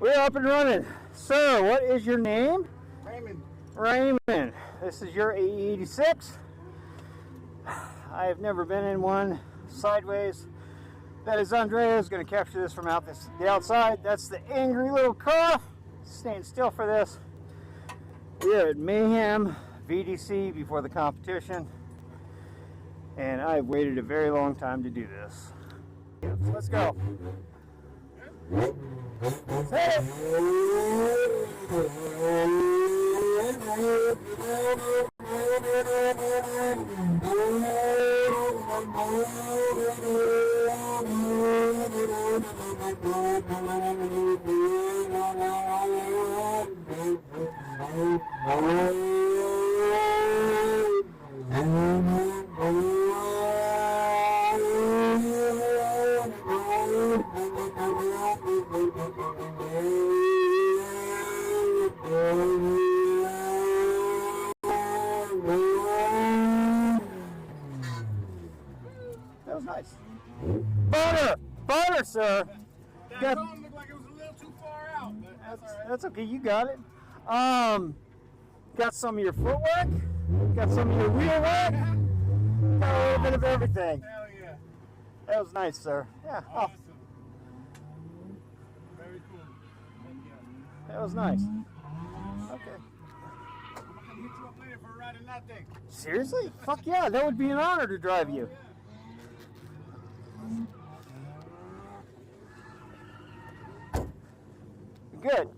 We're up and running. Sir, what is your name? Raymond. Raymond. This is your AE86. I have never been in one sideways. That is Andrea's going to capture this from the outside. That's the angry little car. Staying still for this. We are at Mayhem VDC before the competition. And I've waited a very long time to do this. Let's go. Hey. That was nice. Butter, sir. That phone looked like it was a little too far out, but that's all right. That's okay, you got it. Got some of your footwork, got some of your wheel work, got a little bit of everything. Hell yeah. That was nice, sir. Yeah. Awesome. Very cool. Yeah. That was nice. Okay. I'm gonna hit you up later for a ride in that thing. Seriously? Fuck yeah, that would be an honor to drive you. Good.